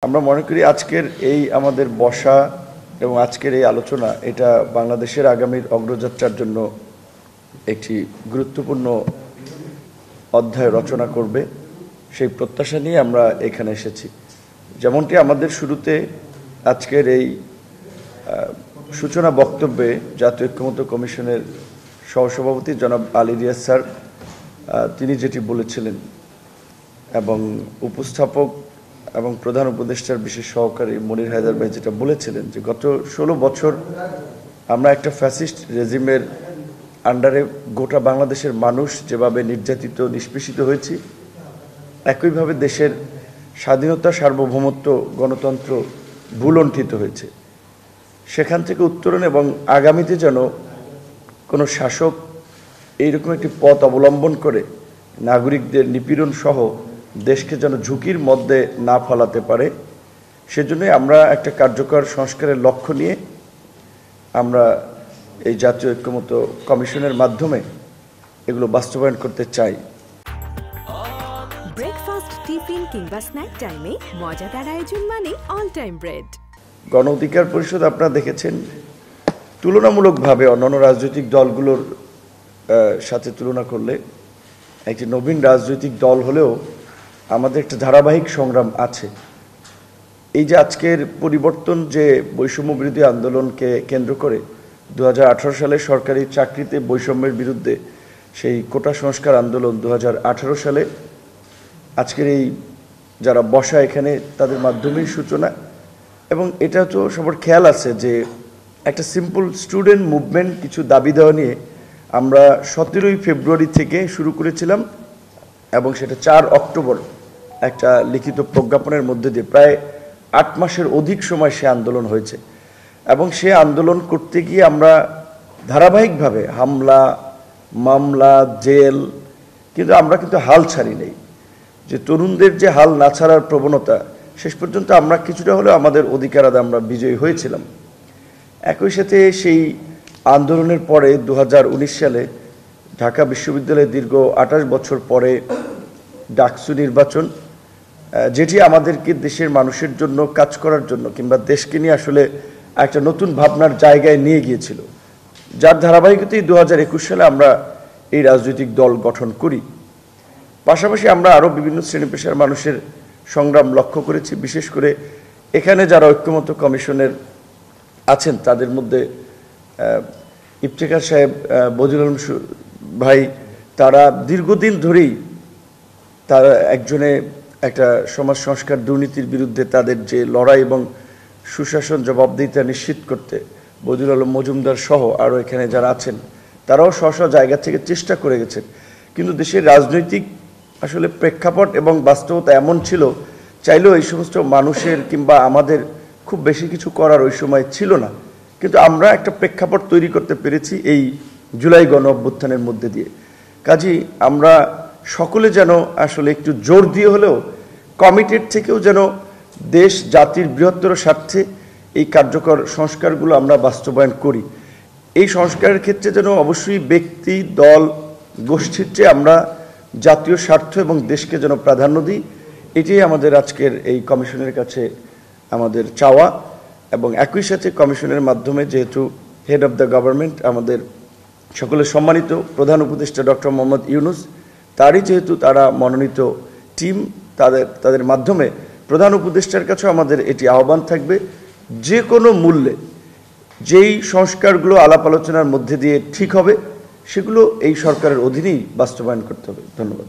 আমরা মনে করি আজকের এই আমাদের বসা এবং আজকের এই আলোচনা এটা বাংলাদেশের আগামীর অগ্রযাত্রার জন্য একটি গুরুত্বপূর্ণ অধ্যায় রচনা করবে সেই প্রত্যাশা নিয়ে আমরা এখানে এসেছি। যেমনটি আমাদের শুরুতে আজকের এই সূচনা বক্তব্যে জাতীয় ঐক্যমত্য কমিশনের সহসভাপতি জনাব আলী রিয়াজ স্যার তিনি যেটি বলেছিলেন এবং উপস্থাপক এবং প্রধান উপদেষ্টার বিশেষ সহকারী মনির হায়দার ভাই যেটা বলেছিলেন যে গত 16 বছর আমরা একটা ফ্যাসিস্ট রেজিমের আন্ডারে গোটা বাংলাদেশের মানুষ যেভাবে নির্যাতিত নিষ্পেষিত হয়েছি, একইভাবে দেশের স্বাধীনতা, সার্বভৌমত্ব, গণতন্ত্র ভুলণ্ঠিত হয়েছে। সেখান থেকে উত্তরণ এবং আগামীতে যেন কোনো শাসক এইরকম একটি পথ অবলম্বন করে নাগরিকদের নিপীড়ন সহ দেশকে যেন ঝুঁকির মধ্যে না ফেলাতে পারে, সেজন্যই আমরা একটা কার্যকর সংস্কারের লক্ষ্য নিয়ে আমরা এই জাতীয় ঐক্যমত্য কমিশনের মাধ্যমে এগুলো বাস্তবায়ন করতে চাই। ব্রেকফাস্ট, টিফিন কিংবা স্ন্যাক টাইমে মজাদার আয়োজন মানে অল টাইম ব্রেড। গণ অধিকার পরিষদ আপনারা দেখেছেন তুলনামূলকভাবে অন্যান্য রাজনৈতিক দলগুলোর সাথে তুলনা করলে একটি নবীন রাজনৈতিক দল হলেও আমাদের একটা ধারাবাহিক সংগ্রাম আছে। এই যে আজকের পরিবর্তন, যে বৈষম্য বিরোধী আন্দোলনকে কেন্দ্র করে 2018 সালে সরকারি চাকরিতে বৈষম্যের বিরুদ্ধে সেই কোটা সংস্কার আন্দোলন, 2018 সালে আজকের এই যারা বসা এখানে তাদের মাধ্যমেই সূচনা। এবং এটা তো সবার খেয়াল আছে যে একটা সিম্পল স্টুডেন্ট মুভমেন্ট কিছু দাবি দেওয়া নিয়ে আমরা 17 ফেব্রুয়ারি থেকে শুরু করেছিলাম এবং সেটা 4 অক্টোবর একটা লিখিত প্রজ্ঞাপনের মধ্যে দিয়ে প্রায় 8 মাসের অধিক সময় সে আন্দোলন হয়েছে। এবং সে আন্দোলন করতে গিয়ে আমরা ধারাবাহিকভাবে হামলা, মামলা, জেল, কিন্তু আমরা হাল ছাড়ি নেই। যে তরুণদের যে হাল না ছাড়ার প্রবণতা, শেষ পর্যন্ত আমরা কিছুটা হলেও আমাদের অধিকার আদায়ে আমরা বিজয়ী হয়েছিলাম। একই সাথে সেই আন্দোলনের পরে 2019 সালে ঢাকা বিশ্ববিদ্যালয়ে দীর্ঘ 28 বছর পরে ডাকসু নির্বাচন, যেটি আমাদেরকে দেশের মানুষের জন্য কাজ করার জন্য কিংবা দেশকে নিয়ে আসলে একটা নতুন ভাবনার জায়গায় নিয়ে গিয়েছিল, যার ধারাবাহিকতায় 2021 সালে আমরা এই রাজনৈতিক দল গঠন করি। পাশাপাশি আমরা আরও বিভিন্ন শ্রেণী পেশার মানুষের সংগ্রাম লক্ষ্য করেছি। বিশেষ করে এখানে যারা ঐক্যমত্য কমিশনের আছেন তাদের মধ্যে ইফতেখার সাহেব, বদিউল আলম ভাই, তারা দীর্ঘদিন ধরেই তারা একজনে একটা সমাজ সংস্কার দুর্নীতির বিরুদ্ধে তাদের যে লড়াই এবং সুশাসন জবাবদিহিতা নিশ্চিত করতে বদিউল আলম মজুমদার সহ আরও এখানে যারা আছেন তারাও স্ব জায়গা থেকে চেষ্টা করে গেছেন। কিন্তু দেশের রাজনৈতিক আসলে প্রেক্ষাপট এবং বাস্তবতা এমন ছিল, চাইলেও এই সমস্ত মানুষের কিংবা আমাদের খুব বেশি কিছু করার ওই সময় ছিল না। কিন্তু আমরা একটা প্রেক্ষাপট তৈরি করতে পেরেছি এই জুলাই গণ অভ্যুত্থানের মধ্যে দিয়ে। কাজেই আমরা সকলে যেন আসলে একটু জোর দিয়ে হলেও কমিটেড থেকেও যেন দেশ জাতির বৃহত্তর স্বার্থে এই কার্যকর সংস্কারগুলো আমরা বাস্তবায়ন করি। এই সংস্কারের ক্ষেত্রে যেন অবশ্যই ব্যক্তি, দল, গোষ্ঠীর চেয়ে আমরা জাতীয় স্বার্থ এবং দেশকে যেন প্রাধান্য দিই, এটাই আমাদের আজকের এই কমিশনের কাছে আমাদের চাওয়া। এবং একই সাথে কমিশনের মাধ্যমে যেহেতু হেড অব দ্য গভর্নমেন্ট আমাদের সকলের সম্মানিত প্রধান উপদেষ্টা ডক্টর মোহাম্মদ ইউনূস, তারই যেহেতু তারা মনোনীত টিম, তাদের মাধ্যমে প্রধান উপদেষ্টার কাছেও আমাদের এটি আহ্বান থাকবে, যে কোনো মূল্যে যেই সংস্কারগুলো আলাপ আলোচনার মধ্যে দিয়ে ঠিক হবে সেগুলো এই সরকারের অধীনেই বাস্তবায়ন করতে হবে। ধন্যবাদ।